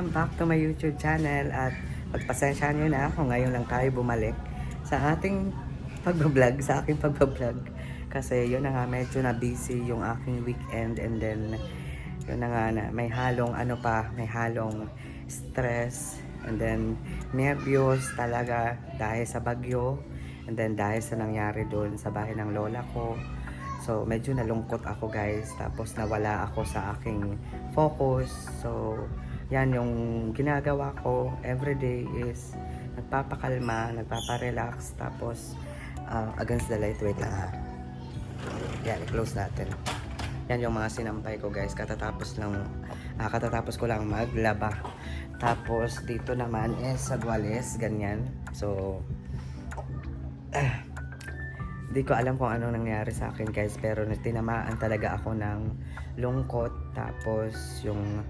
welcome back to my YouTube channel at pagpasensya nyo na ako ngayon lang tayo bumalik sa ating pagbablog, sa aking pagbablog kasi yun na nga medyo na busy yung aking weekend and then yun na nga na may halong may halong stress and then nervyos talaga dahil sa bagyo and then dahil sa nangyari doon sa bahay ng lola ko. So, medyo nalungkot ako guys. Tapos nawala ako sa aking focus. So, yan yung ginagawa ko everyday is nagpapakalma, nagpaparelax. Tapos, against the light. Wait lang ha. Yan, i-close natin. Yan yung mga sinampay ko guys. Katatapos ko lang maglaba. Tapos, dito naman is sagwales, ganyan. So, di ko alam kung ano nangyari sa akin guys, pero tinamaan talaga ako ng lungkot. Tapos yung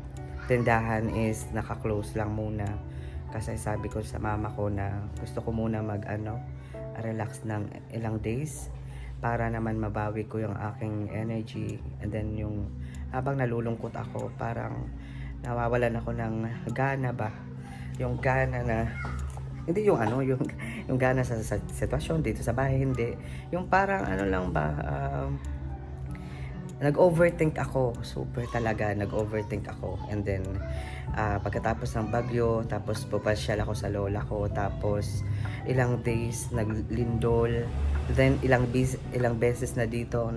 tindahan is naka-close lang muna kasi sabi ko sa mama ko na gusto ko muna relax ng ilang days para naman mabawi ko yung aking energy. And then yung habang nalulungkot ako, parang nawawalan ako ng gana ba, yung gana na hindi yung yung gana sa sitwasyon dito sa bahay, hindi. Yung parang lang ba, nag-overthink ako. Super talaga, nag-overthink ako. And then, pagkatapos ng bagyo, tapos pupasyal ako sa lola ko. Tapos, ilang days, naglindol. Then, ilang beses na dito,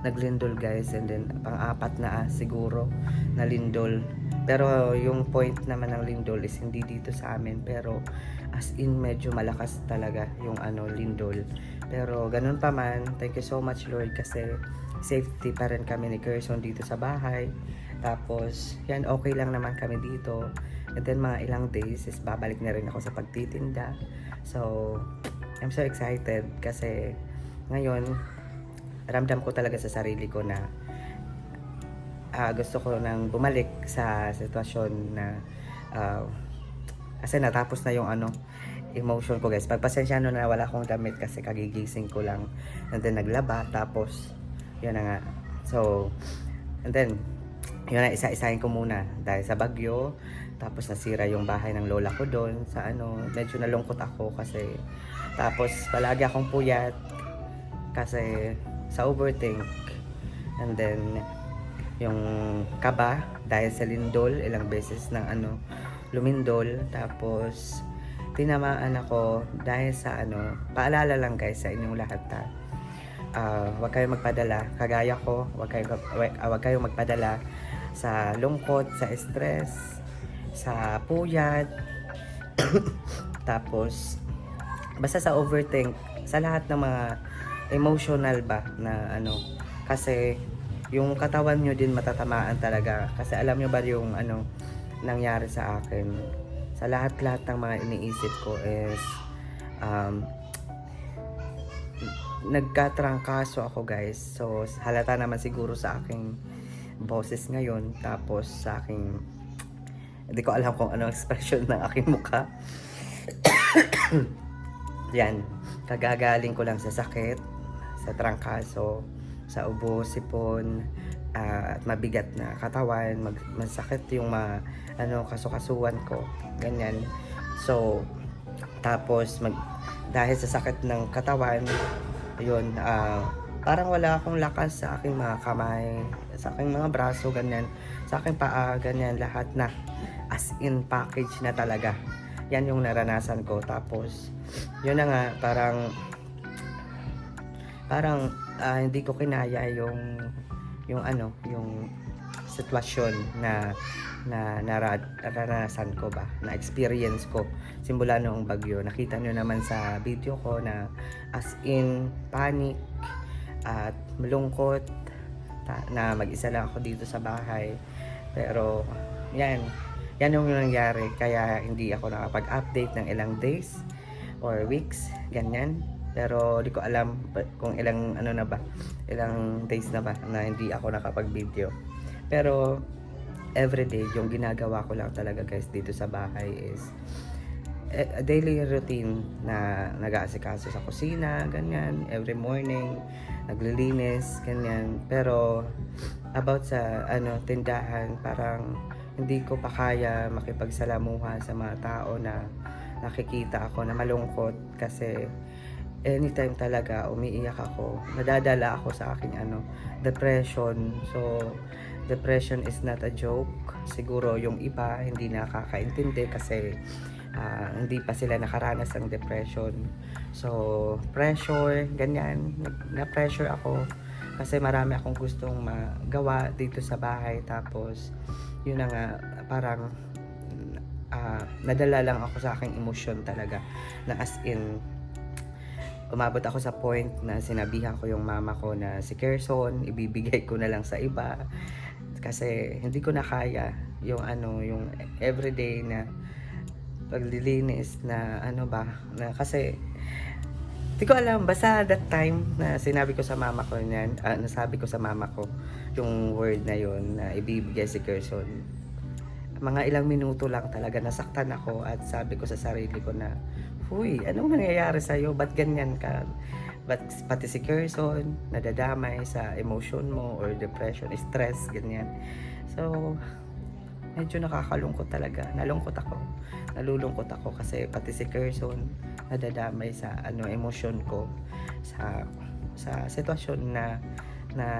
naglindol guys. And then, pang-apat na siguro, na lindol. Pero, yung point naman ng lindol is hindi dito sa amin. Pero, as in, medyo malakas talaga yung lindol. Pero, ganun pa man, thank you so much Lord kasi safety pa rin kami ni Gerson dito sa bahay. Tapos, yan, okay lang naman kami dito. And then, mga ilang days is babalik na rin ako sa pagtitinda. So, I'm so excited kasi ngayon, ramdam ko talaga sa sarili ko na gusto ko nang bumalik sa sitwasyon na kasi natapos na yung emotion ko guys. Pagpasensya na wala akong damit kasi kagigising ko lang. And then, naglaba. Tapos, yun na nga. So, and then, yun na, isa-isahin ko muna dahil sa bagyo. Tapos nasira yung bahay ng lola ko doon sa medyo nalungkot ako kasi tapos palagi akong puyat kasi sa overthink. And then, yung kaba dahil sa lindol, ilang beses ng lumindol. Tapos, tinamaan ako dahil sa paalala lang guys sa inyong lahat huwag kayong magpadala kagaya ko, huwag kayong magpadala sa lungkot, sa stress, sa puyat tapos basta sa overthink, sa lahat ng mga emotional ba na kasi yung katawan nyo din matatamaan talaga kasi alam nyo ba yung nangyari sa akin, sa lahat-lahat ng mga iniisip ko is nagkatrangkaso ako guys. So halata naman siguro sa aking boses ngayon. Tapos sa aking hindi ko alam kung anong expression ng aking mukha. Yan, kagagaling ko lang sa sakit, sa trangkaso, sa ubo, sipon, at mabigat na katawan, masakit yung kasukasuan ko, ganyan. So tapos dahil sa sakit ng katawan, yun, parang wala akong lakas sa aking mga kamay, sa aking mga braso, ganyan, sa aking paa, ganyan, lahat na as in package na talaga. Yan yung naranasan ko. Tapos yun na nga, parang hindi ko kinaya yung sitwasyon na naranasan ko ba, na experience ko simula noong bagyo. Nakita nyo naman sa video ko na as in panic at malungkot na mag-isa lang ako dito sa bahay. Pero yan yung nangyari, kaya hindi ako nakapag-update ng ilang days or weeks, ganyan. Pero di ko alam kung ilang days na ba na hindi ako nakapag-video. Pero everyday, yung ginagawa ko lang talaga guys dito sa bahay is a daily routine na nag-aasikaso sa kusina, ganyan, every morning, naglilinis, ganyan. Pero about sa tindahan, parang hindi ko pa kaya makipagsalamuha sa mga tao na nakikita ako na malungkot kasi anytime talaga umiiyak ako, nadadala ako sa aking depression. So, depression is not a joke. Siguro yung iba hindi nakakaintindi kasi hindi pa sila nakaranas ng depression. So, pressure, ganyan. Na-pressure ako kasi marami akong gustong magawa dito sa bahay. Tapos, yun na nga, parang nadala lang ako sa aking emosyon talaga. Na as in, umabot ako sa point na sinabihan ko yung mama ko na si Kerson, ibibigay ko na lang sa iba. Kasi hindi ko na kaya yung yung everyday na paglilinis na na kasi di ko alam, basta that time na sinabi ko sa mama ko niyan, nasabi ko sa mama ko yung word na yun na ibibigay si Kerson. Mga ilang minuto lang talaga nasaktan ako at sabi ko sa sarili ko na, "Huy, anong nangyayari sa'yo? Ba't ganyan ka? Ba't pati si Kerson nadadamay sa emotion mo or depression, stress, ganyan." So, medyo nakakalungkot talaga. Nalulungkot ako kasi pati si Kerson nadadamay sa emosyon ko sa sitwasyon na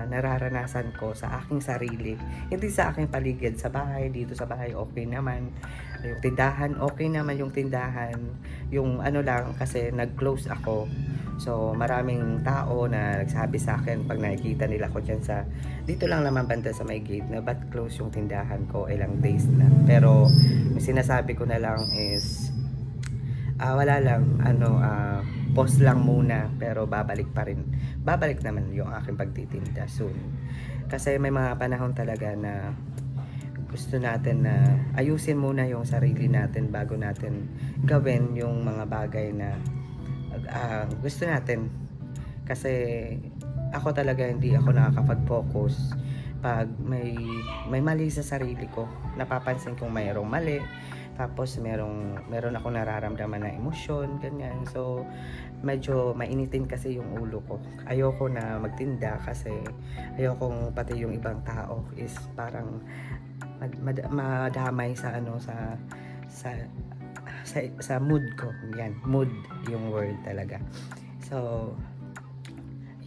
nararanasan ko sa aking sarili. Hindi sa aking paligid, sa bahay, dito sa bahay okay naman. Yung tindahan, okay naman yung tindahan. Yung lang kasi nag-close ako. So, maraming tao na nagsabi sa akin pag nakikita nila ko dyan dito lang naman banda sa may gate na ba't close yung tindahan ko, ilang days na. Pero, yung sinasabi ko na lang is, wala lang, pause lang muna, pero babalik naman yung aking pagtitinda soon. Kasi may mga panahon talaga na gusto natin na ayusin muna yung sarili natin bago natin gawin yung mga bagay na gusto natin. Kasi ako talaga hindi ako nakakapag-focus pag may mali sa sarili ko. Napapansin kong mayroong mali, tapos meron akong nararamdaman na emosyon, ganyan. So, medyo mainitin kasi yung ulo ko. Ayoko na magtinda kasi ayokong pati yung ibang tao is parang madamay sa mood ko. Yan, mood yung word talaga. So,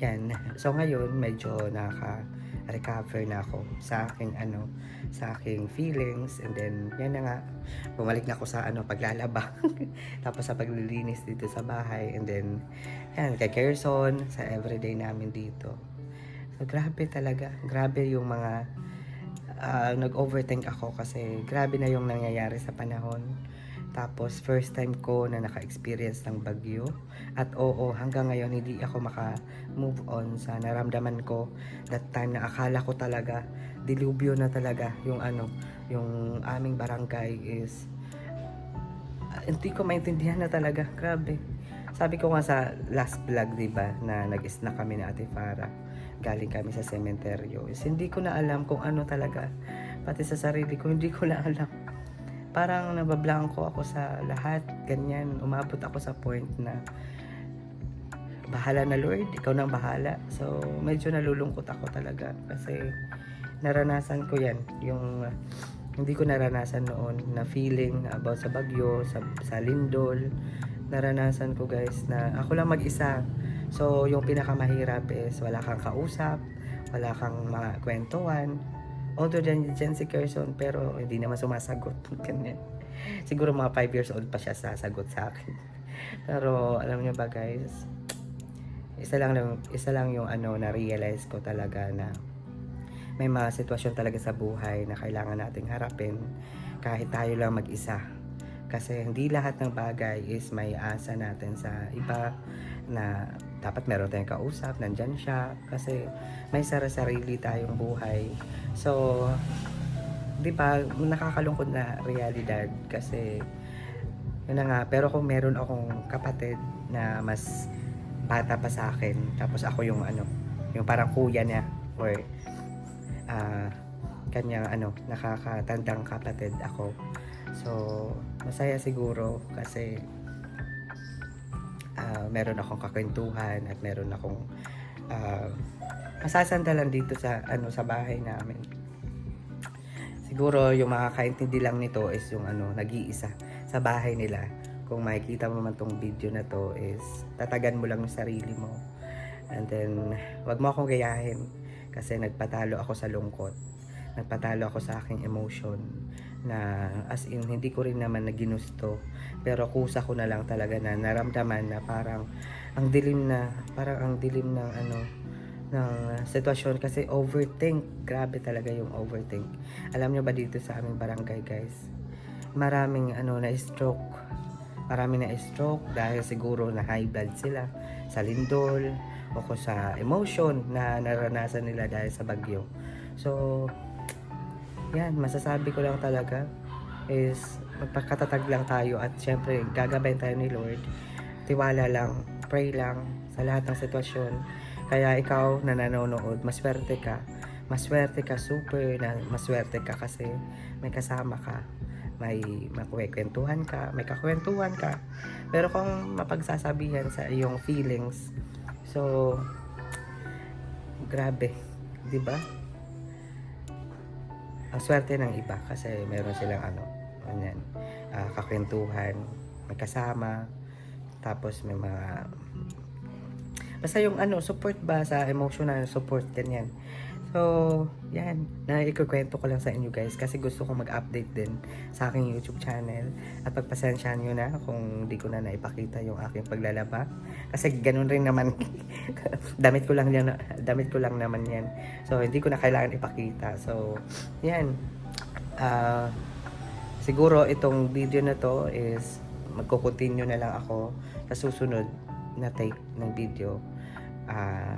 yan. So, ngayon medyo recover na ako sa aking feelings, and then yan na nga, bumalik na ako sa paglalaba tapos sa paglilinis dito sa bahay, and then yan kay Kerson sa everyday namin dito. So grabe talaga, grabe yung mga nag-overthink ako kasi grabe na yung nangyayari sa panahon. Tapos first time ko na naka-experience ng bagyo. At hanggang ngayon hindi ako maka-move on sa naramdaman ko that time na akala ko talaga dilubyo na talaga yung yung aming barangay is hindi ko maintindihan na talaga. Grabe. Sabi ko nga sa last vlog, 'di ba, na nag-snack kami na Ate Farah. Galing kami sa sementeryo. Is hindi ko na alam kung ano talaga. Pati sa sarili ko hindi ko na alam. Parang nabablanko ako sa lahat, ganyan. Umabot ako sa point na bahala na Lord, ikaw nang bahala. So, medyo nalulungkot ako talaga kasi naranasan ko yan. Yung hindi ko naranasan noon na feeling about sa bagyo, sa lindol. Naranasan ko guys na ako lang mag-isa. So, yung pinakamahirap is wala kang kausap, wala kang makakwentuhan. Although dyan si Kerson, pero hindi naman sumasagot. Siguro mga 5 years old pa siya sasagot sa akin. Pero alam niyo ba guys, isa lang yung na-realize ko talaga na may mga sitwasyon talaga sa buhay na kailangan nating harapin kahit tayo lang mag-isa. Kasi hindi lahat ng bagay is may asa natin sa iba na dapat meron tayong kausap, nandyan siya. Kasi may sarili tayong buhay. So, di ba, nakakalungkot na realidad kasi yun na nga. Pero kung meron akong kapatid na mas bata pa sa akin, tapos ako yung yung parang kuya niya or kanyang nakakatandang kapatid ako. So, masaya siguro kasi meron akong kakwentuhan at meron akong masasandalan dito sa sa bahay namin. siguro yung makakaintindi lang nito is yung ano, nag-iisa sa bahay nila. Kung makikita mo man tong video na to is tatagan mo lang yung sarili mo. And then, wag mo akong gayahin kasi nagpatalo ako sa lungkot. Nagpatalo ako sa aking emotion na as in hindi ko rin naman na ginusto, pero kusa ko na lang talaga na naramdaman na parang ang dilim ng ano ng sitwasyon kasi overthink. Grabe talaga yung overthink. Alam nyo ba dito sa aming barangay guys, maraming ano na stroke. Marami na stroke dahil siguro na high blood sila sa lindol o ko sa emotion na naranasan nila dahil sa bagyo. So, yan, masasabi ko lang talaga is magpakatatag lang tayo at syempre gagabayan tayo ni Lord. Tiwala lang, pray lang sa lahat ng sitwasyon. Kaya ikaw na nanonood, maswerte ka. Maswerte ka, super na maswerte ka kasi may kasama ka. May makukwentuhan ka, may kakwentuhan ka. Pero kung mapagsasabihan sa iyong feelings, so, grabe, di ba? Ang swerte ng iba kasi meron silang ano, ganyan, kakwentuhan, may kasama, tapos may mga, basta yung ano, support ba sa emotional support, ganyan. So, yan, naikukwento ko lang sa inyo guys kasi gusto kong mag-update din sa aking YouTube channel at pagpasensyahan nyo na kung di ko na naipakita yung aking paglalaba kasi ganun rin naman damit ko lang naman yan, so hindi ko na kailangan ipakita. So, yan, siguro itong video na to is magko-continue na lang ako sa susunod na take ng video.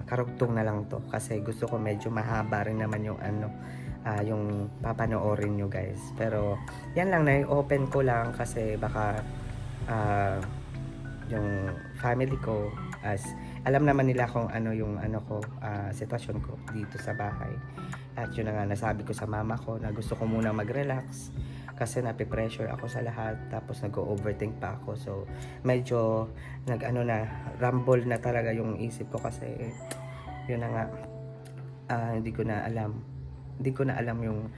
Karugtong na lang to kasi gusto ko medyo mahaba rin naman yung ano, yung papanoorin nyo guys. Pero yan lang, na-open ko lang kasi baka yung family ko, as alam naman nila kung ano yung ano ko, sitwasyon ko dito sa bahay. At yun na nga, nasabi ko sa mama ko na gusto ko muna mag-relax kasi napipressure ako sa lahat, tapos nag-overthink pa ako. So medyo rumble na talaga yung isip ko kasi yun na nga, hindi ko na alam yung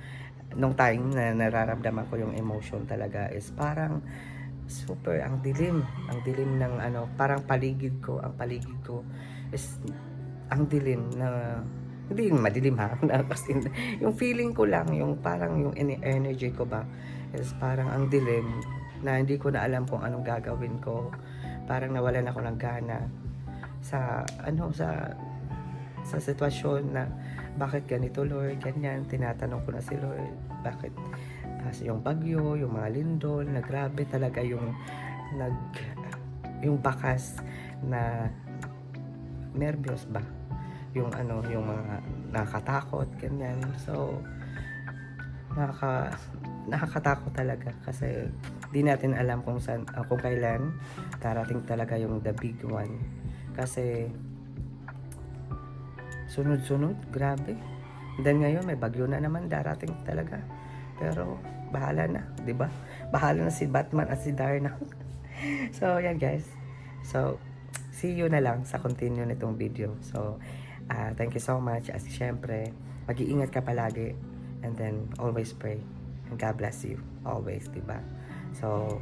nung time na nararamdaman ko yung emotion talaga is parang super ang dilim ng ano, parang ang paligid ko is ang dilim na hindi madilim ha, kasi yung feeling ko lang, yung parang yung energy ko ba is parang ang dilim na hindi ko na alam kung anong gagawin ko. Parang nawalan ako ng gana sa ano, sa sitwasyon na bakit ganito Lord, ganyan. Tinatanong ko na si Lord, bakit yung bagyo, yung mga lindol, na grabe talaga yung bakas na nervyos ba, yung ano, yung mga nakakatakot, ganyan. So nakakatakot talaga kasi di natin alam kung saan, kung kailan darating talaga yung the big one kasi sunod-sunod, grabe. Then ngayon may bagyo na naman darating talaga, pero bahala na, di ba? Bahala na si Batman at si Darna. So yan guys, so see you na lang sa continue nitong video. So thank you so much. As syempre, mag-iingat ka palagi and then always pray and God bless you always, di ba? So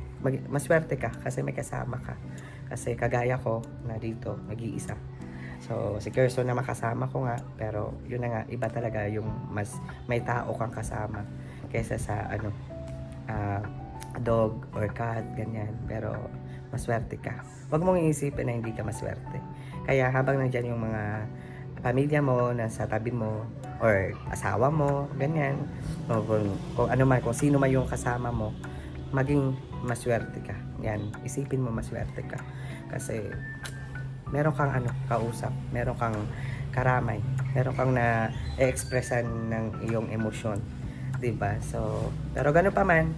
maswerte ka kasi may kasama ka, kasi kagaya ko na dito nag-iisa. So si Kerso na makasama ko nga, pero yun na nga, iba talaga yung mas may tao kang kasama kaysa sa ano, dog or cat, ganyan. Pero maswerte ka. Huwag mong iisipin na hindi ka maswerte. Kaya habang nandyan yung mga pamilya mo nasa tabi mo or asawa mo, ganyan, o kung ano man, kung sino man yung kasama mo, maging maswerte ka. Yan, isipin mo maswerte ka kasi meron kang ano, kausap, meron kang karamay, meron kang na-expressan ng iyong emosyon, 'di ba? So, pero gano'n pa man,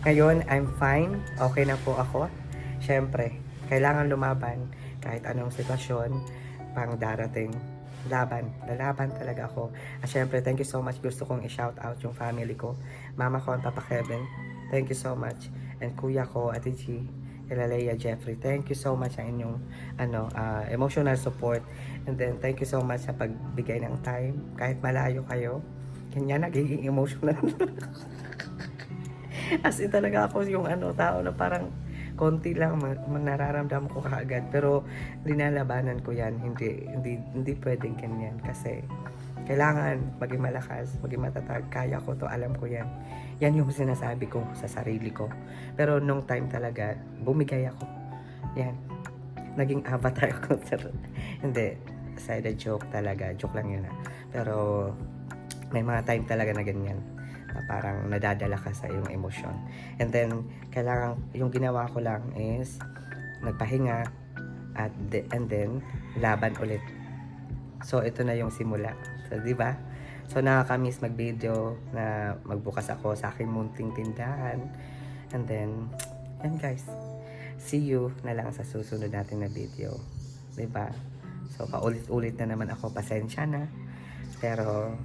ngayon I'm fine, okay na po ako. Syempre, kailangan lumaban kahit anong sitwasyon pang darating. Lalaban talaga ako. At syempre, thank you so much. Gusto kong i-shout out yung family ko, mama ko and Papa Kevin. Thank you so much. And kuya ko, Ate G, Elalea, Jeffrey, thank you so much sa inyong emotional support. And then thank you so much sa pagbigay ng time kahit malayo kayo. Ganyan, nagiging emotional. As in talaga ako yung tao na parang konti lang nararamdaman ko kaagad. Pero linalabanan ko yan. Hindi pwedeng ganyan. Kasi kailangan maging malakas, maging matatag. Kaya ko to, alam ko yan. Yan yung sinasabi ko sa sarili ko. Pero nung time talaga, bumigay ako. Yan. Naging avatar ako. Hindi. Side joke talaga. Joke lang yun. Pero may mga time talaga na ganyan. Na parang nadadala ka sa iyong emosyon. And then, kailangan, yung ginawa ko lang is, nagpahinga, and then, laban ulit. So, ito na yung simula. So, di ba? So, nakakamiss mag-video na magbukas ako sa aking munting tindahan. And then, yan guys. See you na lang sa susunod natin na video. Di ba? So, paulit-ulit na naman ako. Pasensya na. Pero,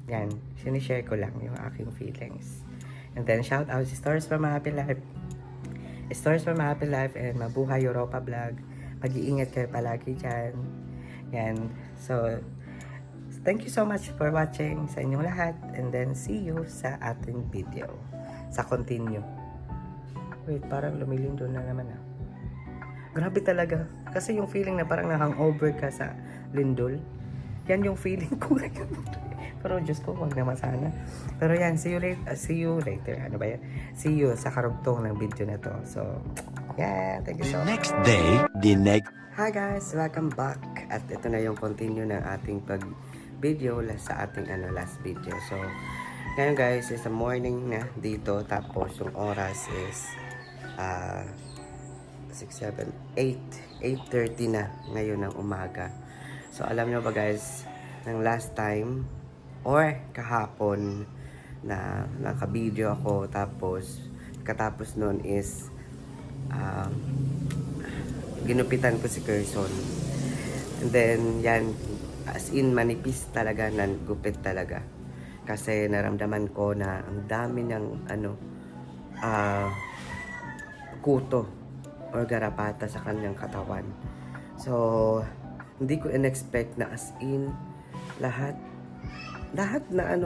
yan, sinishare ko lang yung aking feelings. And then, shout out si Stories from a Happy Life. Stories from a Happy Life and Mabuhay Europa Vlog. Mag-iingat kayo palagi dyan. Yan. So, thank you so much for watching sa inyong lahat. And then, see you sa ating video. Sa continue. Wait, parang lumilindo na naman ah. Grabe talaga. Kasi yung feeling na parang na-hangover ka sa lindol. Yan yung feeling ko ngayon. Pero Diyos ko, wag naman sana. Pero yan, see you later. Ano ba yan? See you sa karugtong ng video na to. So, yeah, thank you so much. Hi guys, welcome back. At ito na yung continue ng ating pag-video sa ating last video. So, ngayon guys, is a morning na dito. Tapos yung oras is 8:30 na ngayon ng umaga. So, alam nyo ba guys, ng last time or kahapon na naka-video ako, tapos katapos nun is ginupitan ko si Kerson. And then yan, as in manipis talaga, gupit talaga. Kasi naramdaman ko na ang dami ng kuto or garapata sa kanyang katawan. So, hindi ko in-expect na as in lahat na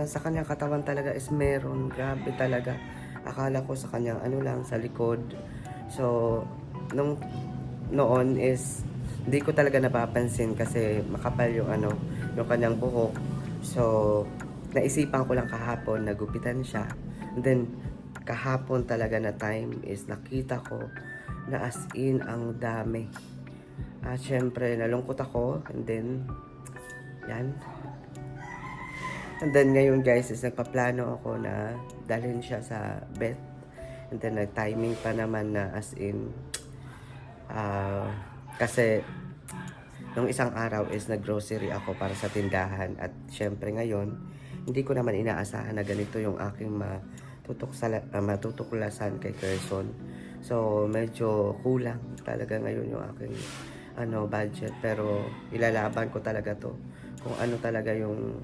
sa kanyang katawan talaga is meron. Grabe talaga. Akala ko sa kanyang lang sa likod. So, noon is hindi ko talaga napapansin kasi makapal yung yung kanyang buhok. So, naisipan ko lang kahapon na gupitan siya. And then, kahapon talaga na time is nakita ko na as in ang dami. At syempre, nalungkot ako. And then, yan. And then ngayon guys is nagpaplano ako na dalhin siya sa vet. And then nag-timing pa naman na as in kasi nung isang araw is nag-grocery ako para sa tindahan. At syempre ngayon hindi ko naman inaasahan na ganito yung aking matutuklasan kay Kerson. So medyo kulang talaga ngayon yung aking budget. Pero ilalaban ko talaga to kung ano talaga yung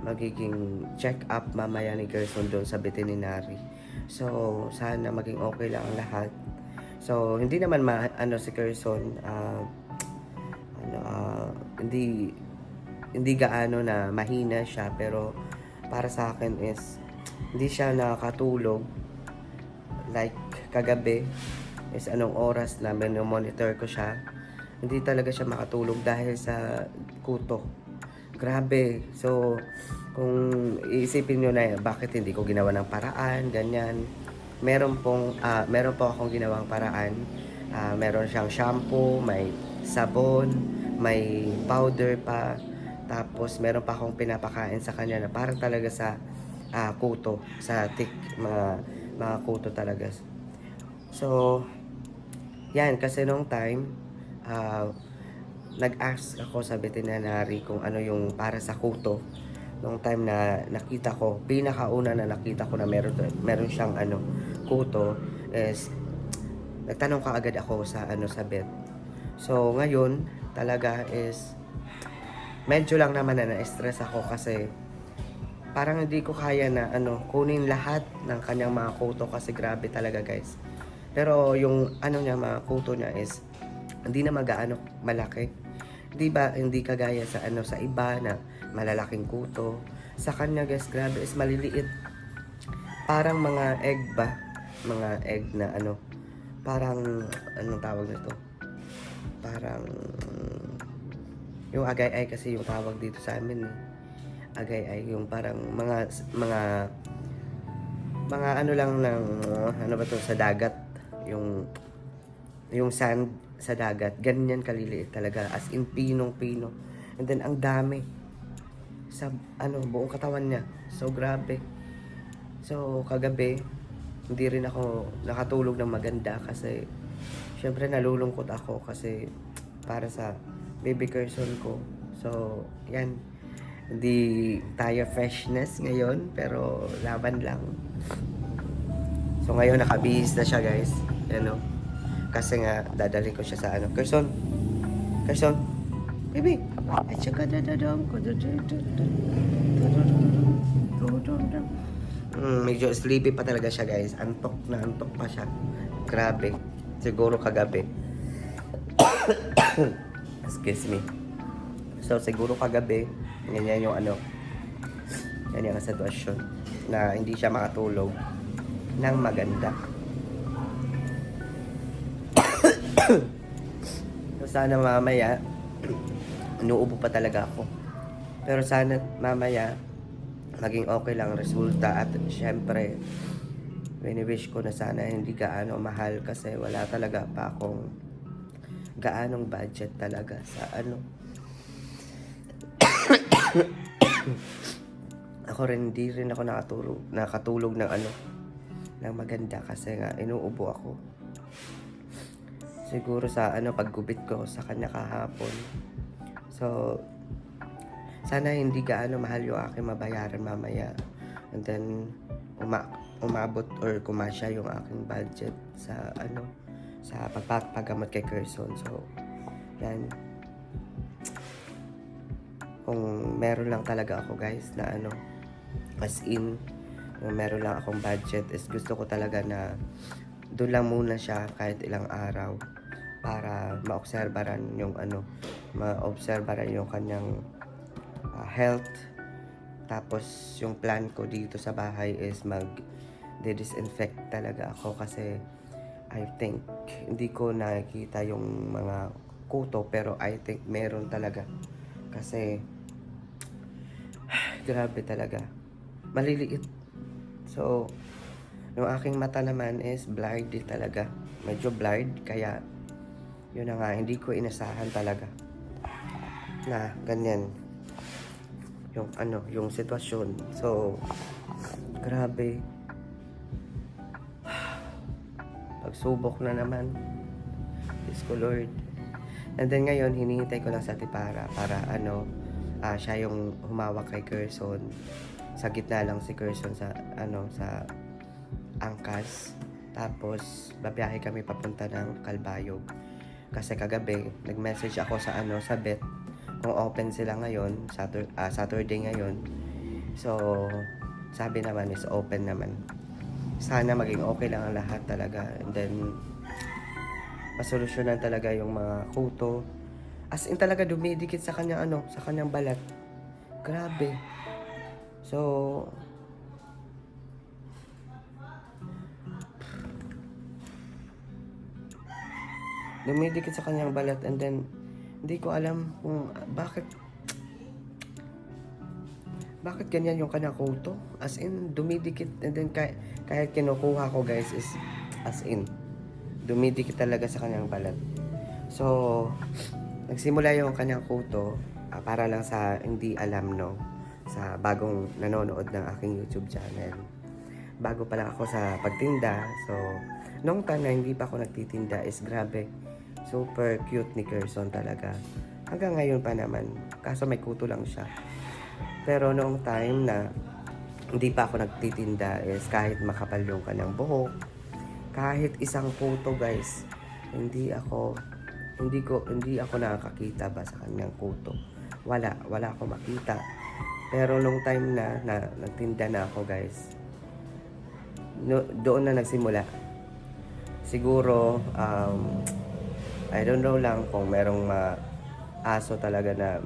magiging check-up mamaya ni Kerson doon sa veterinary. So, sana maging okay lang ang lahat. So, hindi naman si Kerson, hindi gaano na mahina siya, pero para sa akin is hindi siya nakatulog. Like, kagabi is anong oras na monitor ko siya. Hindi talaga siya makatulog dahil sa kuto. Grabe. So, kung iisipin nyo na bakit hindi ko ginawa ng paraan, ganyan. Meron po akong ginawang paraan. Meron siyang shampoo, may sabon, may powder pa. Tapos, meron pa akong pinapakain sa kanya na parang talaga sa kuto, sa mga kuto talaga. So, yan. Kasi nung time, nag-ask ako sa veterinary kung ano yung para sa kuto. Nung time na nakita ko, pinakauna na nakita ko na meron siyang kuto is nagtanong kaagad ako sa vet. So ngayon talaga is medyo lang naman na na-stress ako kasi parang hindi ko kaya na kunin lahat ng kanyang mga kuto kasi grabe talaga guys. Pero yung niya, mga kuto niya is hindi na magaano malaki. Di ba, hindi kagaya sa sa iba na malalaking kuto. Sa kanya guys, grabe is maliliit. Parang mga egg ba? Mga egg na ano, parang, anong tawag nito? Parang, yung agay-ay kasi yung tawag dito sa amin eh. Agay-ay, yung parang mga ano lang ng, ano ba to, sa dagat. Yung sand sa dagat, ganyan kaliliit talaga. As in, pinong-pino. And then, ang dami. Sa, buong katawan niya. So, grabe. So, kagabi, hindi rin ako nakatulog ng maganda kasi syempre nalulungkot ako kasi para sa baby Carson ko. So, yan. Hindi tayo freshness ngayon, pero laban lang. So, ngayon nakabihis na siya, guys. Ano? Kasi nga, dadalhin ko siya sa ano. Carson! Carson! Baby! At saka dadadam ko. Medyo sleepy pa talaga siya, guys. Antok na antok pa siya. Grabe. Siguro kagabi. Excuse me. So, siguro kagabi, ganyan yung ano, ganyan ang sitwasyon na hindi siya makatulog ng maganda. So, sana mamaya, inuubo pa talaga ako. Pero sana mamaya, maging okay lang resulta. At syempre, wini-wish ko na sana hindi gaano mahal kasi wala talaga pa akong gaanong budget talaga sa ano. Ako rin, hindi rin ako nakatulog ng ano, ng maganda kasi nga inuubo ako. Siguro sa ano, paggubit ko sa kanya kahapon. So, sana hindi gaano mahal yung aking mabayaran mamaya. And then, umabot or kumasya yung aking budget sa ano, sa pagpapagamot kay Carson. So, yan. Kung meron lang talaga ako, guys, na ano, as in, kung meron lang akong budget, is gusto ko talaga na doon lang muna siya kahit ilang araw para maobserbaran yung ano, maobserbaran yung kanyang health. Tapos yung plan ko dito sa bahay is mag-disinfect talaga ako kasi I think hindi ko nakikita yung mga kuto, pero I think meron talaga kasi grabe talaga, maliliit. So yung aking mata naman is blurred talaga, medyo blurred, kaya yun na nga, hindi ko inasahan talaga na ganyan yung ano, yung sitwasyon. So, grabe. Pagsubok na naman. Diyos ko Lord. And then ngayon, hinihintay ko lang sa Tipara para ano, siya yung humawak kay Carson. Sa gitna lang si Carson sa ano, sa angkas. Tapos, babiyahe kami papunta ng Calbayog. Kasi kagabi, nag-message ako sa ano, sa Bet kung open sila ngayon, Saturday ngayon. So, sabi naman is open naman. Sana maging okay lang ang lahat talaga. And then, masolusyonan talaga yung mga kuto. As in talaga dumidikit sa kanyang ano, sa kanyang balat. Grabe. So, dumidikit sa kanyang balat, and then hindi ko alam kung bakit ganyan yung kanyang kuto. As in, dumidikit, and then kahit kinukuha ko, guys, is as in, dumidikit talaga sa kanyang balat. So, nagsimula yung kanyang kuto, para lang sa hindi alam, no, sa bagong nanonood ng aking YouTube channel. Bago pa lang ako sa pagtinda. So, nung time na hindi pa ako nagtitinda is grabe, super cute ni Carson talaga. Hanggang ngayon pa naman, kaso may kuto lang siya. Pero noong time na hindi pa ako nagtitinda is kahit makapal yung kanyang buhok, kahit isang kuto, guys, hindi ako nakakakita ba sa kanyang kuto. Wala ako makita. Pero nung time na nagtinda na ako, guys, doon na nagsimula. Siguro, I don't know lang kung merong aso talaga na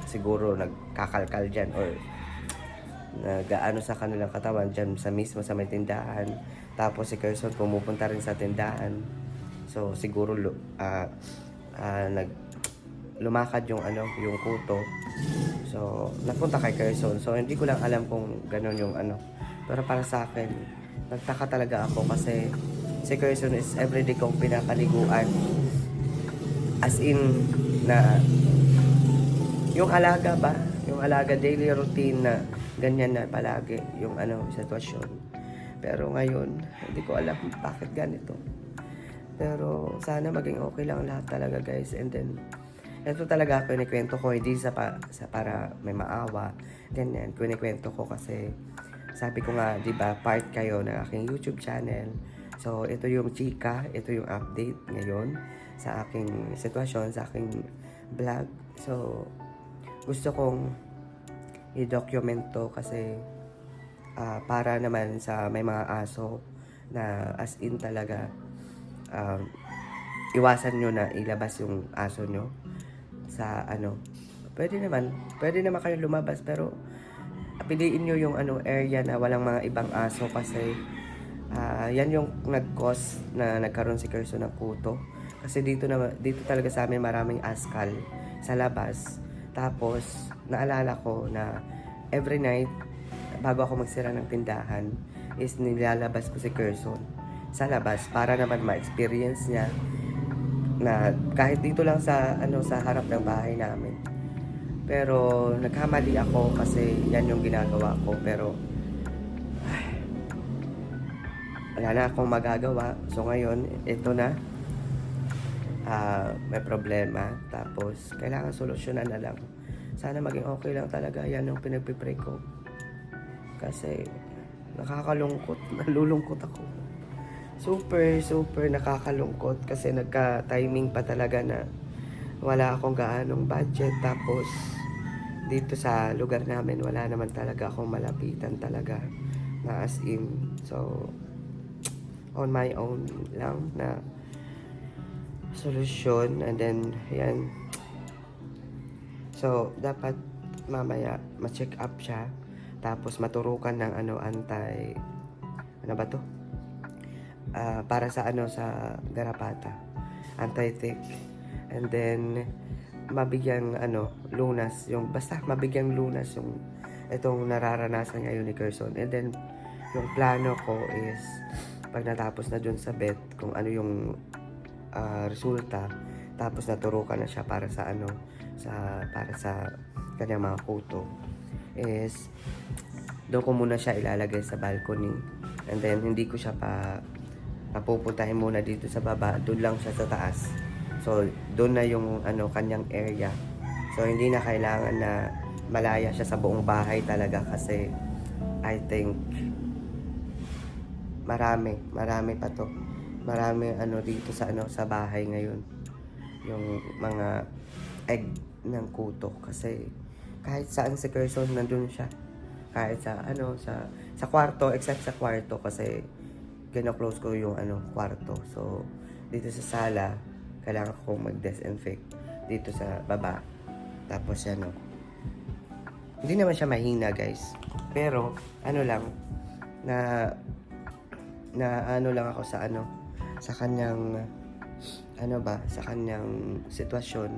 siguro nagkakalkal dyan or nagaano sa kanilang katawan dyan sa mismo sa may tindahan. Tapos si Kerson pumupunta rin sa tindahan. So siguro lumakad yung yung kuto. So napunta kay Kerson. So hindi ko lang alam kung ganun yung Pero para sa akin, nagtaka talaga ako kasi si Kerson is everyday kong pinapaliguan. As in na yung alaga ba? Yung alaga daily routine na ganyan na palagi yung sitwasyon. Pero ngayon, hindi ko alam bakit ganito. Pero sana maging okay lang lahat talaga guys. And then, ito talaga kinikwento ko, hindi sa para may maawa. Ganyan, kinikwento ko kasi sabi ko nga, di ba, part kayo ng aking YouTube channel. So, ito yung chika, ito yung update ngayon sa aking sitwasyon, sa aking vlog. So, gusto kong i-document to kasi para naman sa may mga aso na as in talaga iwasan nyo na ilabas yung aso nyo sa pwede naman kayo lumabas pero piliin nyo yung area na walang mga ibang aso kasi yan yung nag-cause na nagkaroon si Kerson ng kuto kasi dito talaga sa amin maraming askal sa labas. Tapos naalala ko na every night bago ako magsira ng tindahan is nilalabas ko si Kerson sa labas para naman ma-experience niya na kahit dito lang sa sa harap ng bahay namin. Pero nagkamali ako kasi yan yung ginagawa ko pero wala na akong magagawa. So ngayon ito na may problema tapos kailangan solusyonan na lang. Sana maging okay lang talaga. Yan yung pinagpipray ko kasi nakakalungkot, nalulungkot ako. Super nakakalungkot kasi nagka-timing pa talaga na wala akong gaanong budget tapos dito sa lugar namin wala naman talaga akong malapitan talaga na as in. So on my own lang na solusyon and then yan. So dapat mamaya ma-check up siya tapos maturukan ng para sa sa garapata, anti-tick, and then mabigyan lunas yung basta mabigyan lunas yung itong nararanasan ngayon ni Kerson. And then yung plano ko is pag natapos na dun sa vet kung ano yung resulta tapos naturukan na siya para sa para sa kanyang mga kuto is doon ko muna siya ilalagay sa balcony and then hindi ko siya papupuntahin muna dito sa baba, doon lang siya sa taas. So doon na yung kanyang area. So hindi na kailangan na malaya siya sa buong bahay talaga kasi I think marami pa to. Marami dito sa sa bahay ngayon. Yung mga egg ng kuto kasi kahit saan si Kerson nandun siya. Kahit sa sa kwarto, except sa kwarto kasi kino-close ko yung kwarto. So dito sa sala kailangan ko mag-disinfect dito sa baba. Tapos hindi naman siya mahina guys. Pero lang na lang ako sa sa kanyang sa kanyang sitwasyon.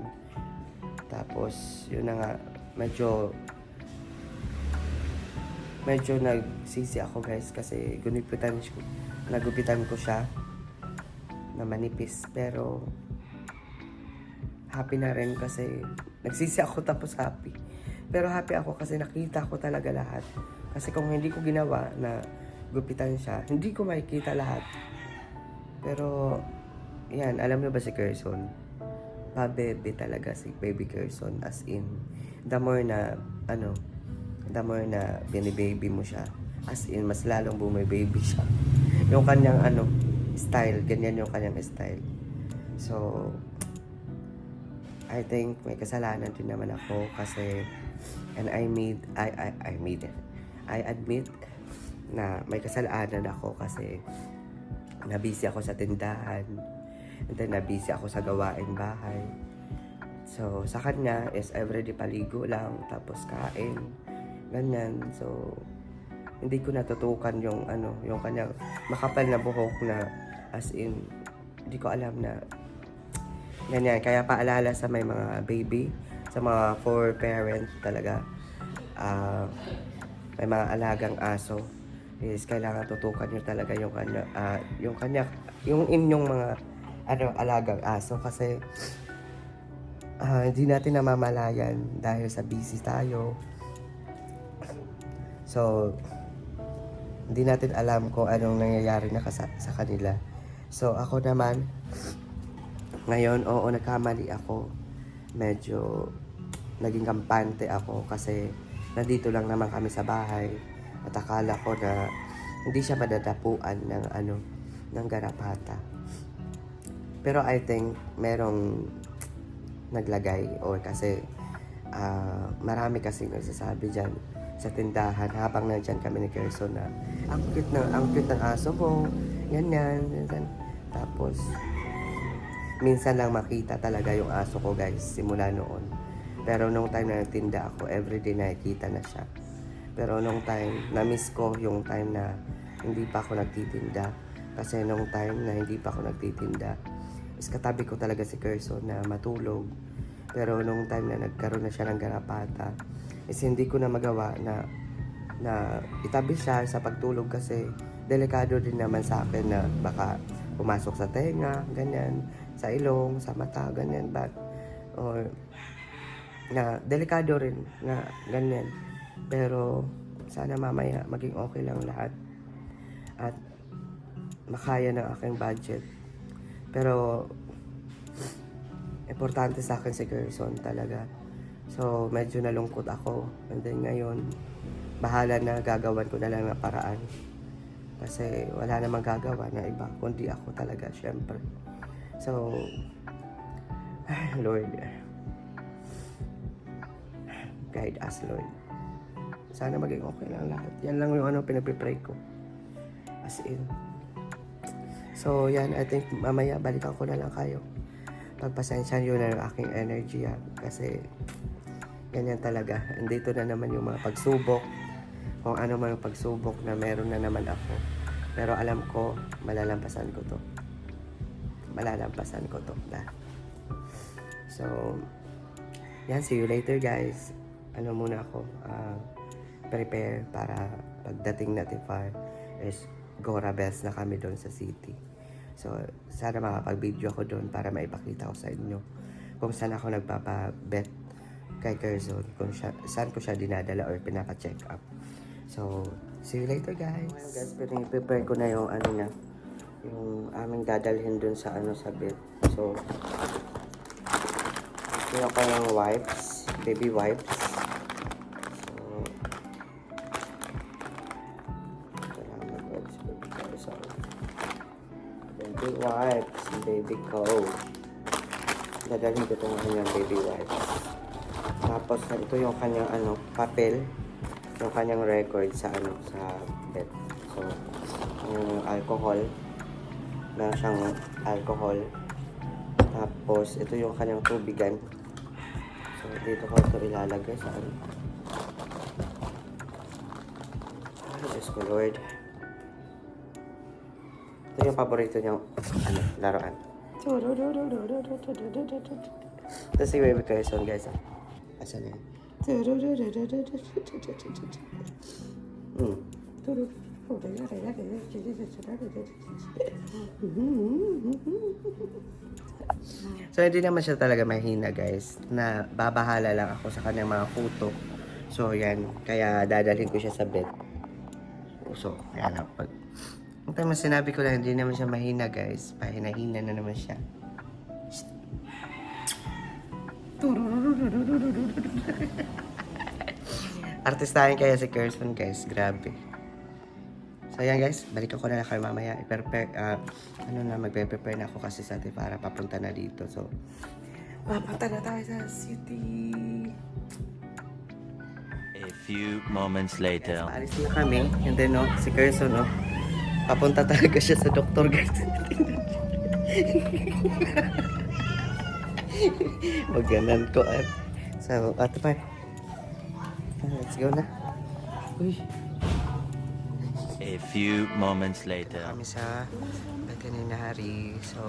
Tapos yun na nga medyo nagsisi ako guys kasi nagupitan ko siya na manipis pero happy na rin kasi nagsisi ako tapos happy. Pero happy ako kasi nakita ko talaga lahat. Kasi kung hindi ko ginawa na gupitan siya, hindi ko makikita lahat. Pero yan, alam niyo ba si Kerson? Pa-baby talaga si baby Kerson, as in the more na bini-baby mo siya, as in mas lalong bumi-baby siya. Yung kanyang style, ganyan yung kanyang style. So I think may kasalanan din naman ako kasi I admit na may kasalanan ako kasi nabisi ako sa tindahan and then nabisi ako sa gawaing bahay. So, sa kanya is everyday paligo lang, tapos kain, ganyan. So, hindi ko natutukan yung yung kanyang makapal na buhok na as in, hindi ko alam na ganyan. Kaya paalala sa may mga baby, sa mga for parent talaga, may mga alagang aso, is kailangan tutukan nyo talaga yung inyong mga alagang aso kasi hindi natin namamalayan dahil sa busy tayo. So, hindi natin alam kung anong nangyayari na sa kanila. So, ako naman, ngayon, oo, nagkamali ako. Medyo naging kampante ako kasi nandito lang naman kami sa bahay. At akala ko na hindi siya madadapuan ng garapata. Pero I think merong naglagay or kasi marami kasing nagsasabi dyan sa tindahan habang nandyan kami ni Kerson na ang cute ng aso mo, ganyan. Tapos minsan lang makita talaga yung aso ko, guys, simula noon. Pero nung time na nagtinda ako, everyday nakikita na siya. Pero nung time, na-miss ko yung time na hindi pa ako nagtitinda. Kasi nung time na hindi pa ako nagtitinda, is katabi ko talaga si Kerson na matulog. Pero nung time na nagkaroon na siya ng garapata, is hindi ko na magawa na itabi siya sa pagtulog kasi delikado din naman sa akin na baka pumasok sa tenga, ganyan, sa ilong, sa mata, ganyan, or na delikado rin na ganyan. Pero sana mamaya maging okay lang lahat at makaya ng aking budget. Pero importante sa akin si Kerson talaga. So, medyo nalungkot ako. And then ngayon, bahala na, gagawan ko na lang ng paraan. Kasi wala namang gagawa na iba, kundi ako talaga, syempre. So, Lord, guide us, Lord. Sana maging okay lang lahat. Yan lang yung pinagpipray ko. As in. So, yan, I think mamaya balikan ko na lang kayo. Pagpasensya nyo na ng aking energy yan. Kasi, ganyan talaga. Andito na naman yung mga pagsubok. Kung ano man yung pagsubok na meron na naman ako. Pero alam ko, malalampasan ko to. Malalampasan ko to. So, yan. See you later, guys. Muna ako. Prepare para pagdating natin is Gora Bells na kami doon sa city. So, sana makapag-video ako doon para maipakita ko sa inyo kung saan ako nagpapabet kay Kerson, kung saan ko siya dinadala or pinaka-check up. So, see you later, guys. Well, guys, prepare ko na yung yung aming dadalhin dun sa sa bet. So, yun ako ng wipes, baby wipes. So, baby wipes, baby coat. Dadalhin ko itong kanyang baby wipes. Tapos, ito yung kanyang papel. Yung kanyang record sa sa bed. So, yung alcohol. Meron siyang alcohol. Tapos, ito yung kanyang tubigan. So, dito ko ito ilalagay sa Diyos ko, Lord. Ito yung paborito niyang laruan. Ito si Baby Kerson, guys. Asan na yan? So, hindi naman siya talaga mahina, guys. Na babahala lang ako sa kanyang mga kuto. So, yan. Kaya dadalhin ko siya sa bed. So, yan na. Ang time sinabi ko lang, hindi naman siya mahina, guys. Pahina-hina na naman siya. Artistahin kaya si Kerson, guys. Grabe. So, yan, guys. Balikan ko na lang kayo mamaya. Magpe-prepare na ako kasi sa atin para papunta na dito. So, papunta na tayo sa city. A few moments later. Yes, paalis na kami. And then, si Kerson, papunta talaga siya sa doktor, guys. Maganan ko. So, ato pa. Let's go na. Uy. A few moments later. Kami sa Batanina Hari. So,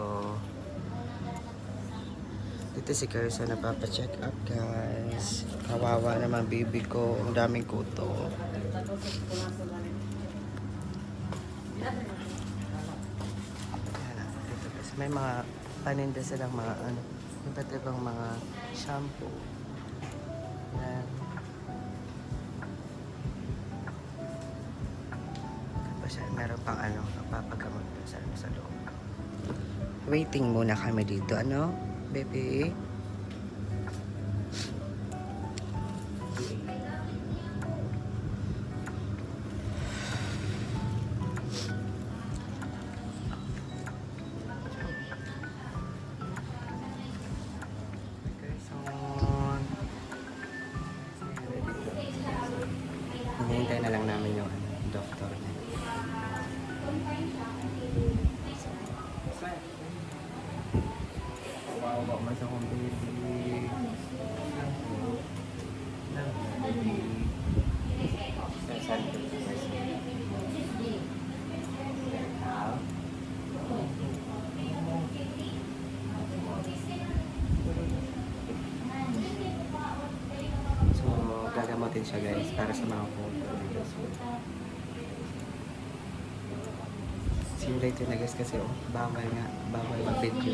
dito si Carson napapa-check up, guys. Kawawa naman baby ko. Ang daming kuto. Ayan na, dito guys. May mga paninda silang mga ano, iba't ibang mga shampoo. Ayan. Tapos yan, meron pang ano, papagamot doon sa loob. Waiting muna kami dito, ano, baby? Hinihintay na lang namin yung doktor niya. Wow, mas akong baby. So, gagamotin siya guys para sa mga photo. See you later na guys kasi bawal mag-video.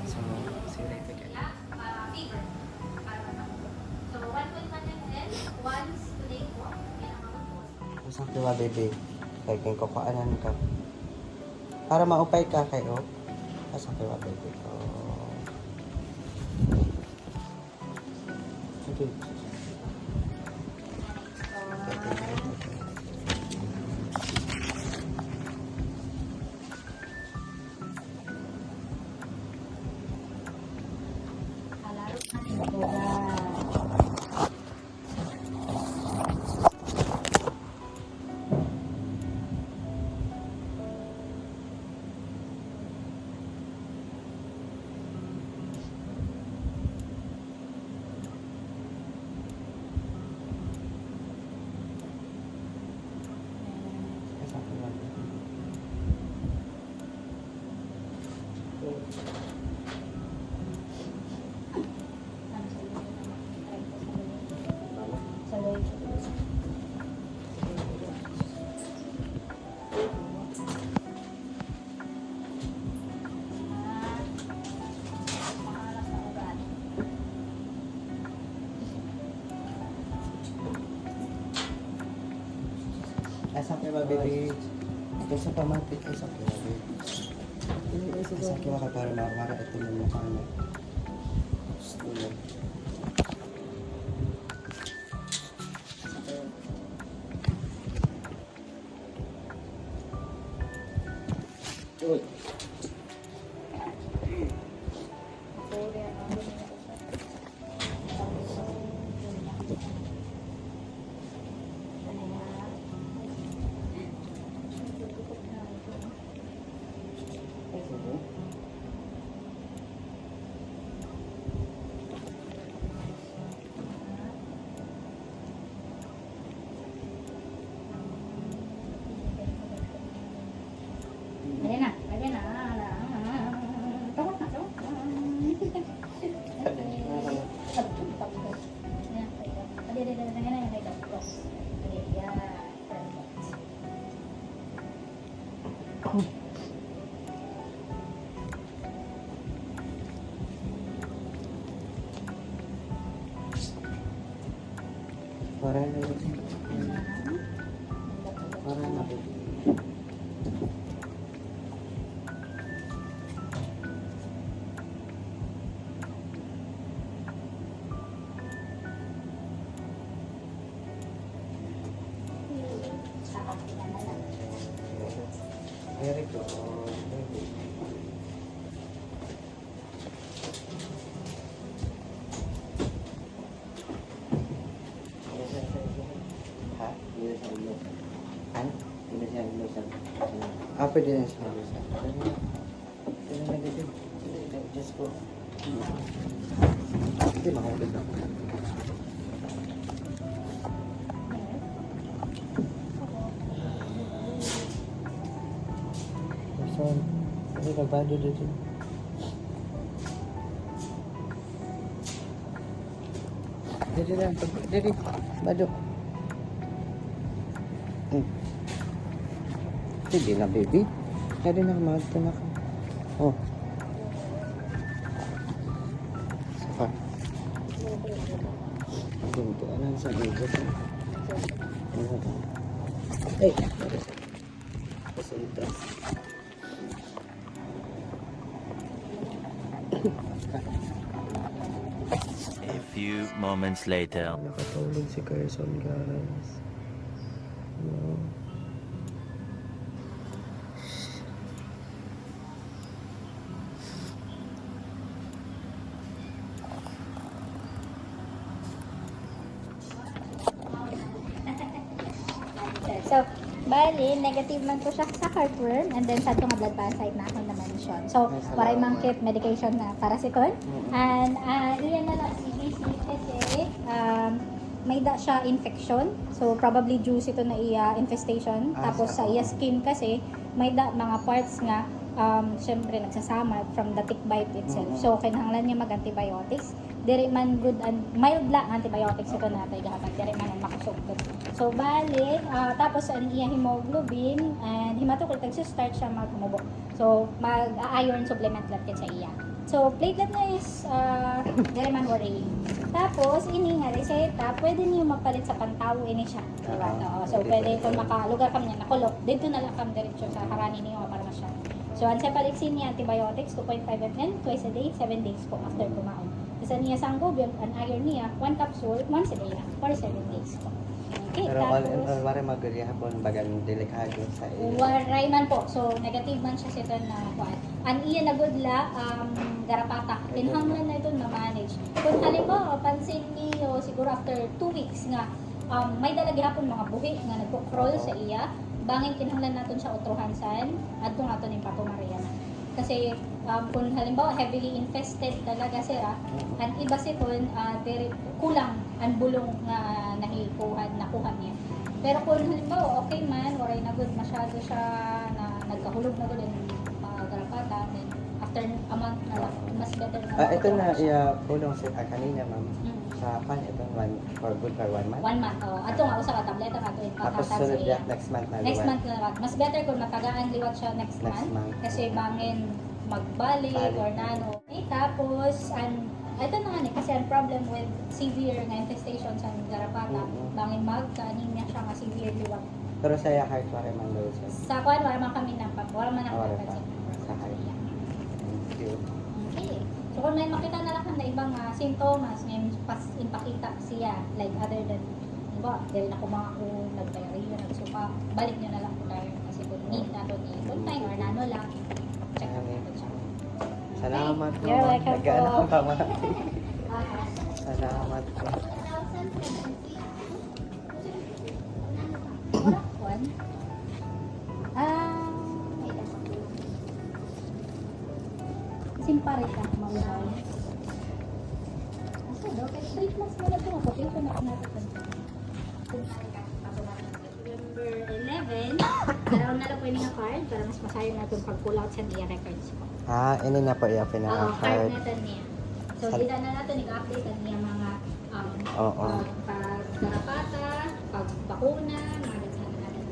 So, see you later guys. Usap diba baby? Kaya kung kukaanan ka. Para maupay ka kayo. Usap diba baby? Oh. Okay. Asa ka ba, baby? Ito sa pamapit, asa ka ba, baby? Asa ka ba para mawara ito ng mukha niya? Gusto niya. Uy! Para na yun. Para na yun. Very good. Ha? Hindi sa ulo. Ano? Hindi sa ulo sa... Pwede na sa ulo sa... Pwede na dito. Just go. Hindi, mahulog na. Person, hindi nagbado dito. Dito lang, dito, bado. Hindi na, baby. Pwede na, mahal na ka. Oh. Saka. Ganito, anong sa dito? Ay! Pasuntas. A few moments later. Nakatulog si Carson, guys. No. So, bali, negative man po siya sa heartworm and then sa itong blood parasite na ako naman siya. So, waray mang kit medication na para si Kon. And, iyan na lang CBC kasi may da siya infection. So, probably juice ito na iya infestation. Tapos sa iya skin kasi, may da mga parts nga syempre nagsasama from the tick bite itself. So, kinahanglan niya mag-antibiotics. Diri man good and mild lang antibiotics ito natay gahaman. Diri man ang makasugtod. So, bali, tapos ang iya hemoglobin and hematocrit, start siya magmubo. So, mag-iron supplement lang sa iya. So, platelet na is diri man worrying. Tapos, ini nga reseta, pwede niyo mapalit sa pantawo ini siya. Diba? So, pwede kung makalugar kam niya nakulop, dito na lang kam diretso sa harani niyo para masya. So, ang cephalexin niya antibiotics 2.5 ml twice a day, 7 days po after kumaon. Kasi niya sanggol, ang iron niya, 1 capsule, once a day lang, for 7 days po. Okay, Pero all in tapos, all, wari maguli hapon bagang delikado sa iyo. waray man po. So, negative man siya sa ito na kuan. Ang iya na good la, garapata. Kinahanglan na ito na-manage. Kung halimbawa, pansin niyo, siguro after 2 weeks nga, may dalagi hapon mga buhi nga nagpo-crawl sa iya, bangin kinahanglan natin siya utruhan san, adto natin yung patumarian. Kasi kung halimbawa heavily infested talaga siya, ang iba siton kulang ang bulong na nakuha niya. Pero kung halimbawa okay man, waray na good masyado siya na nagkahulog na good and garapata, then after a month na lang, mas better na. Ito na iya pulong si kanina, ma'am. Sa pan ito for good for 1 month. 1 month. Ato nga usa ka tableta nga to Tapos sunod ya next month na Next liwan. month na liwat. Mas better kung matagaan liwat siya next month. Kasi bangin magbalik or nano. Okay, tapos, ito na nga kasi ang problem with severe nga infestation sa garapata, bangin magka-anemia siya nga severe liwat. Pero sa iya heart wari man daw siya. Sa kuan, wala man kami wala man ang Wala pa. papansin. Sa heart. Thank you. Okay. So kung may makita na lang na ibang symptoms, ngayon ipakita siya, like other than, diba, dahil na kumaka ko, nagdiarrhea, nagsuka, balik nyo na lang po tayo. Kasi kung need na to ni confine or nano lang, check up natin siya. Salamat po. You're welcome po. Nag-ano ka pamati. Salamat po. Wala kuan. Simpare ka, mauhaw. Asa daw? Kaya 3 months mo na ito. Quotation na natin. Simpare ka. Number 11. Dalaw na lang po yung card para mas masayo na itong pag-pull out sa NIA records po. Ini na po iya Oo, card pinaka-card. na ito niya. So, dito na natin nag-update ang niya mga Oo. pag-garapata, pag-bakuna, mga ganyan na natin.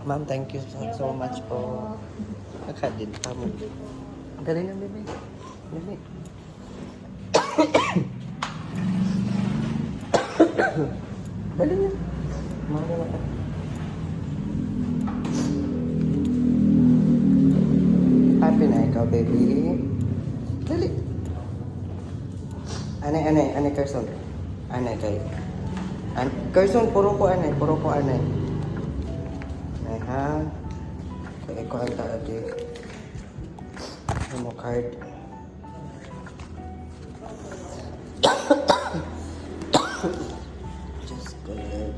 Ma'am, thank you so much po. Nakadid pa mo. Dali na, bebe. Dali. Dali na. Mga mata. Happy na ikaw, baby. Dali. Anay, Carson. Anay, kayo. Carson, puro ko anay. Ay, ha? Kaya ko ang taagi. Ano card? Just go ahead.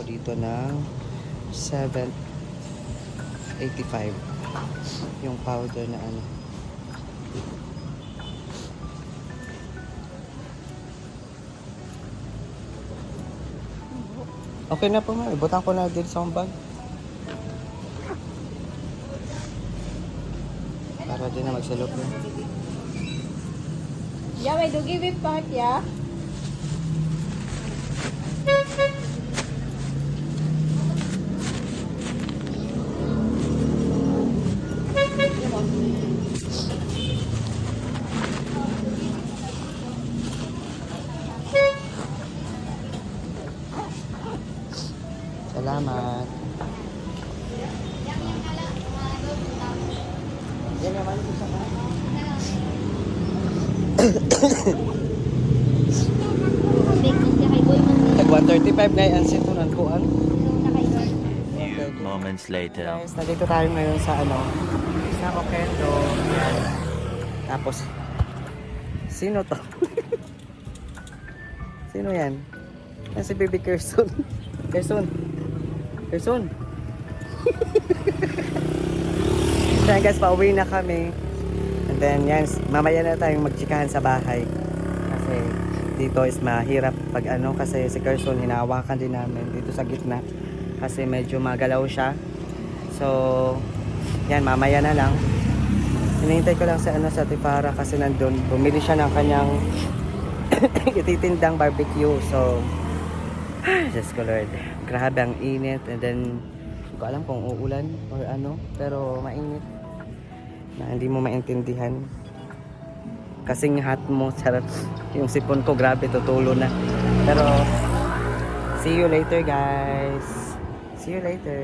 dito ng 7.85 yung powder na ano. Okay na po, ma. Ibutan ko na din sa bag. Para din na magsalop na. Yeah, wait, do give it part, yeah? Salamat. Yan naman ito sa Big man siya kay Boy man. Tag 135 na yan sito ng kuan. So, naka-iwan. Few moments later. Guys, nandito tayo ngayon sa ano, sa Okendo. Yan. Tapos, sino to? Sino yan? Yan si Baby Kerson. Kerson. Kerson. Kaya guys, pauwi na kami. And then, yan, mamaya na tayong magtsikahan sa bahay. Kasi, dito is mahirap pag ano, kasi si Kerson, hinahawakan din namin dito sa gitna. Kasi medyo magalaw siya. So, yan, mamaya na lang. Hinihintay ko lang sa ano, sa Tipara kasi nandun, bumili siya ng kanyang ititindang barbecue. So, Diyos ko Lord, grabe ang init. And then, hindi ko alam kung uulan or ano, pero mainit na hindi mo maintindihan. Kasing hot mo, charot. Yung sipon ko, grabe, tutulo na. Pero, see you later guys. See you later.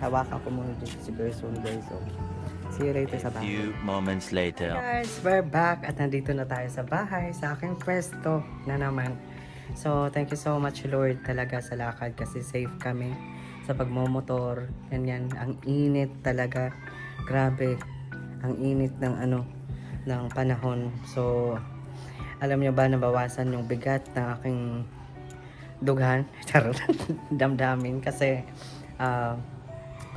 Hawakan ko muna dito si Person guys. So, see you later sa bahay. Few moments later. Guys, we're back at nandito na tayo sa bahay, sa aking pwesto na naman. So, thank you so much Lord talaga sa lakad kasi safe kami sa pagmomotor. Ganyan, ang init talaga. Grabe, ang init ng ano, ng panahon. So, alam nyo ba nabawasan yung bigat ng aking dughan? Charot, damdamin kasi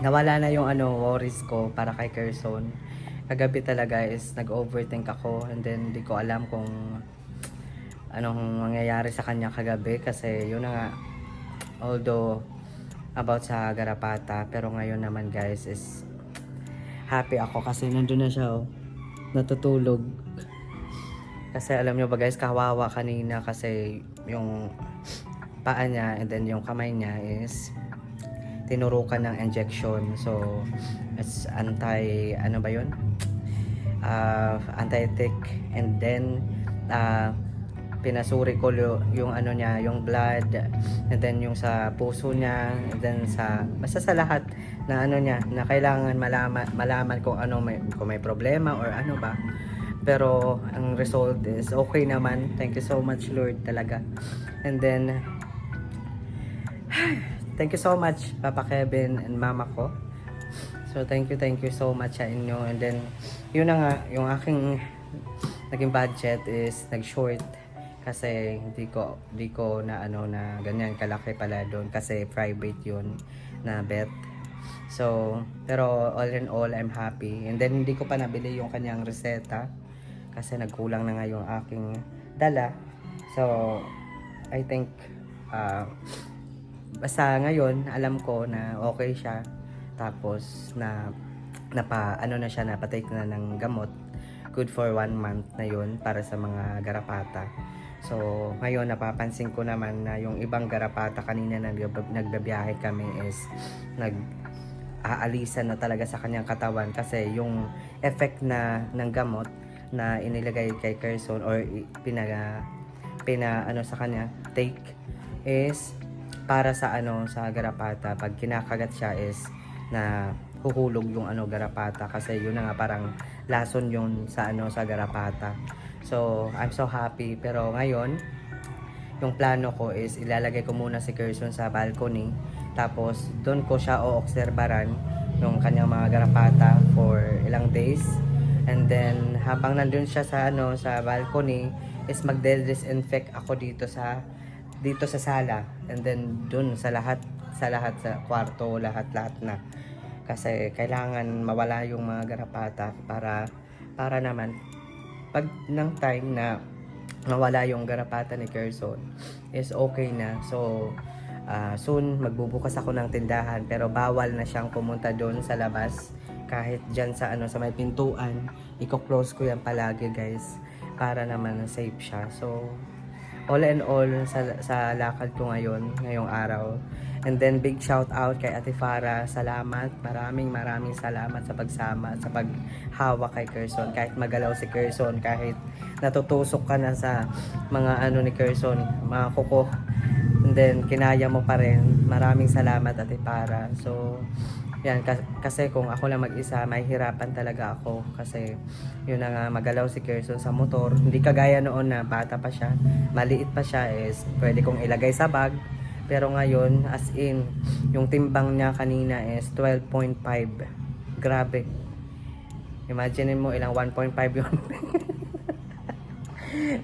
nawala na yung ano, worries ko para kay Kerson. Kagabi talaga is nag-overthink ako and then di ko alam kung anong mangyayari sa kanya kagabi kasi yun na nga, although about sa garapata, pero ngayon naman guys is happy ako kasi nandun na siya, oh, natutulog. Kasi alam nyo ba guys, kawawa kanina kasi yung paa niya and then yung kamay niya is tinurukan ng injection. So it's ano ba yun, anti-tick. And then pinasuri ko yung ano niya, yung blood, and then yung sa puso niya, and then sa basta sa lahat na ano niya na kailangan malaman kung ano kung may problema or ano ba. Pero ang result is okay naman. Thank you so much Lord talaga. And then thank you so much Papa Kevin and Mama ko. So thank you so much sa inyo. And then yun na nga, yung aking naging budget is nag-short kasi di ko na ano na ganyan kalaki pala doon kasi private yun na bet. So pero all in all I'm happy. And then hindi ko pa nabili yung kanyang reseta kasi nagkulang na nga yung aking dala. So I think basta ngayon alam ko na okay siya. Tapos ano na siya, napatake na ng gamot. Good for 1 month na yun para sa mga garapata. So ngayon napapansin ko naman na yung ibang garapata kanina nagbabiyahe kami is nag-aalisan na talaga sa kanyang katawan kasi yung effect na ng gamot na inilagay kay Kerson or ano sa kanya take is para sa ano sa garapata. Pag kinakagat siya is na huhulog yung ano garapata kasi yun na nga parang lason yun sa ano sa garapata. So I'm so happy. Pero ngayon yung plano ko is ilalagay ko muna si Kerson sa balcony, tapos doon ko siya oobserbaran yung kanyang mga garapata for ilang days. And then habang nandun siya sa ano sa balcony is magde-disinfect ako dito sa sala, and then dun sa lahat sa lahat, sa kwarto, lahat na. Kasi kailangan mawala yung mga garapata para naman pag ng time na mawala yung garapata ni Kerson is okay na. So soon magbubukas ako ng tindahan, pero bawal na siyang pumunta doon sa labas. Kahit dyan sa sa may pintuan, i-close ko yan palagi guys, para naman safe siya. So all in all, sa lakad ko ngayong araw. And then big shout out kay Ate Farah. Salamat, maraming salamat sa pagsama at sa paghawak kay Kerson. Kahit magalaw si Kerson, kahit natutusok ka na sa mga ni Kerson, mga kuko, and then kinaya mo pa rin. Maraming salamat, Ate Farah. So yan, kasi kung ako lang mag-isa, mahihirapan talaga ako. Kasi yun na nga, magalaw si Kerson sa motor. Hindi kagaya noon na bata pa siya, maliit pa siya, is pwede kong ilagay sa bag. Pero ngayon, as in, yung timbang niya kanina is 12.5. Grabe. Imagine mo ilang 1.5 yun.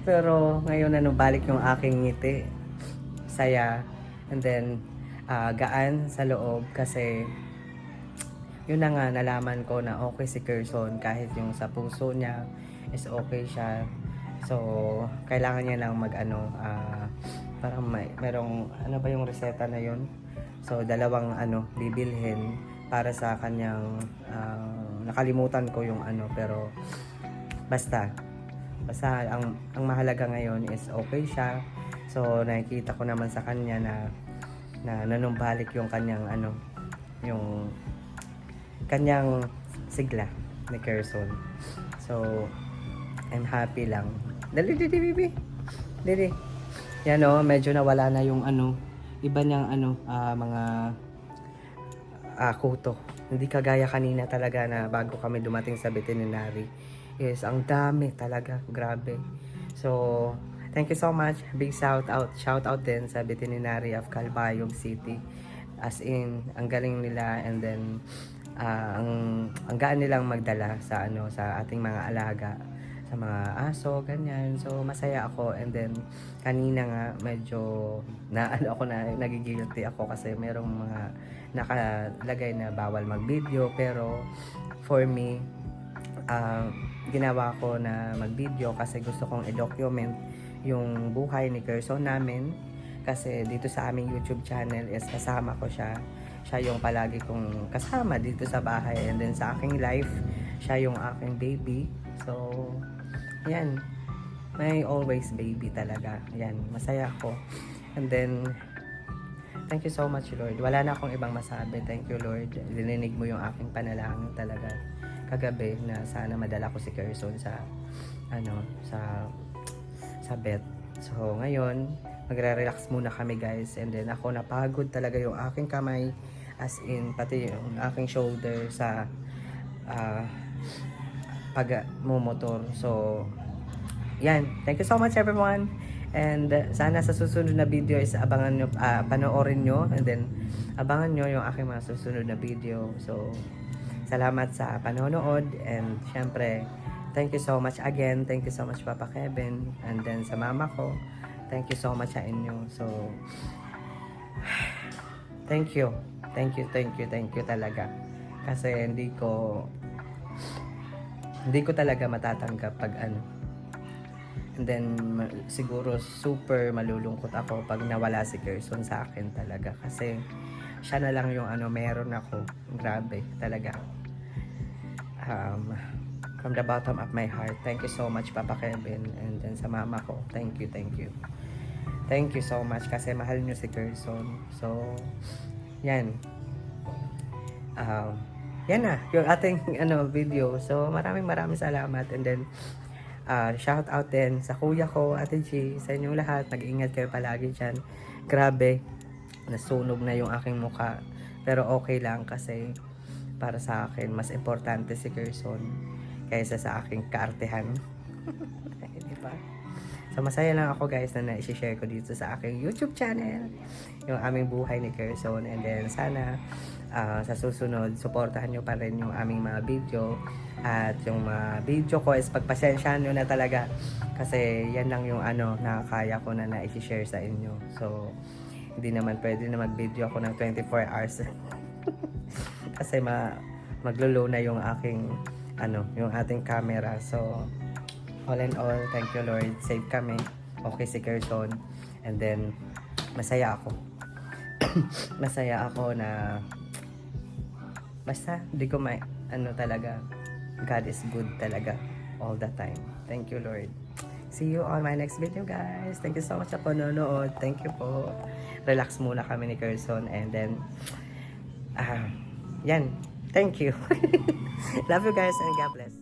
Pero ngayon na balik yung aking ngiti. Saya. And then, gaan sa loob kasi yun na nga, nalaman ko na okay si Kerson, kahit yung sa puso niya is okay siya. So kailangan niya lang parang merong ba yung reseta na yun. So dalawang bibilhin para sa kanyang nakalimutan ko yung pero basta ang mahalaga ngayon is okay siya. So nakikita ko naman sa kanya na nanumbalik yung kanyang yung kanyang sigla ni Kerson. So I'm happy lang. Dali bibi. Dali. Yan medyo nawala na yung iba niyang mga kuto. Hindi kagaya kanina talaga na bago kami dumating sa veterinary. Yes, ang dami talaga, grabe. So thank you so much. Big shout out din sa veterinary of Calbayog City. As in, ang galing nila, and then ang gaan nilang magdala sa sa ating mga alaga, sa mga aso, ganyan. So masaya ako. And then kanina nga medyo nagigilty ako kasi merong mga nakalagay na bawal mag-video, pero for me ginawa ko na mag-video kasi gusto kong i-document yung buhay ni Kerson namin. Kasi dito sa aming YouTube channel is kasama ko siya. Siya yung palagi kong kasama dito sa bahay. And then sa aking life, siya yung aking baby. So, yan. May always baby talaga. Yan, masaya ako. And then, thank you so much, Lord. Wala na akong ibang masabi. Thank you, Lord. Dininig mo yung aking panalangin talaga kagabi na sana madala ko si Kerson sa vet. So, ngayon, magre-relax muna kami guys, and then ako napagod talaga yung aking kamay, as in pati yung aking shoulder sa pag-motor. So yan, thank you so much everyone, and sana sa susunod na video is abangan nyo, panoorin nyo, and then abangan nyo yung aking mga susunod na video. So salamat sa panonood, and syempre thank you so much again. Thank you so much Papa Kevin, and then sa mama ko, thank you so much sa inyo. So, thank you talaga. Kasi hindi ko talaga matatanggap pag And then, siguro super malulungkot ako pag nawala si Kerson sa akin talaga. Kasi, siya na lang yung meron ako. Grabe, talaga. From the bottom of my heart, thank you so much Papa Kevin, and then sa mama ko, thank you so much kasi mahal nyo si Kerson. So yan, yan na yung ating video. So maraming salamat, and then shout out din sa kuya ko, Ate G, sa inyong lahat. Mag-ingat kayo palagi dyan. Grabe, nasunog na yung aking mukha, pero okay lang kasi para sa akin mas importante si Kerson kaysa sa aking kaartehan. Diba? So masaya lang ako guys na na-share ko dito sa aking YouTube channel yung aming buhay ni Kerson. And then sana sa susunod suportahan nyo pa rin yung aming mga video, at yung mga video ko is pagpasensyahan nyo na talaga kasi yan lang yung nakakaya ko na na-share sa inyo. So Hindi naman pwede na mag-video ako ng 24 hours. Kasi maglo-low na yung aking yung ating camera. So all in all, thank you Lord, save kami. Okay si Kerson. And then masaya ako. Masaya ako na basta di ko talaga, God is good talaga all the time. Thank you Lord. See you on my next video guys. Thank you so much sa panonood. Thank you po. Relax muna kami ni Kerson and then yan. Thank you. Love you guys and God bless.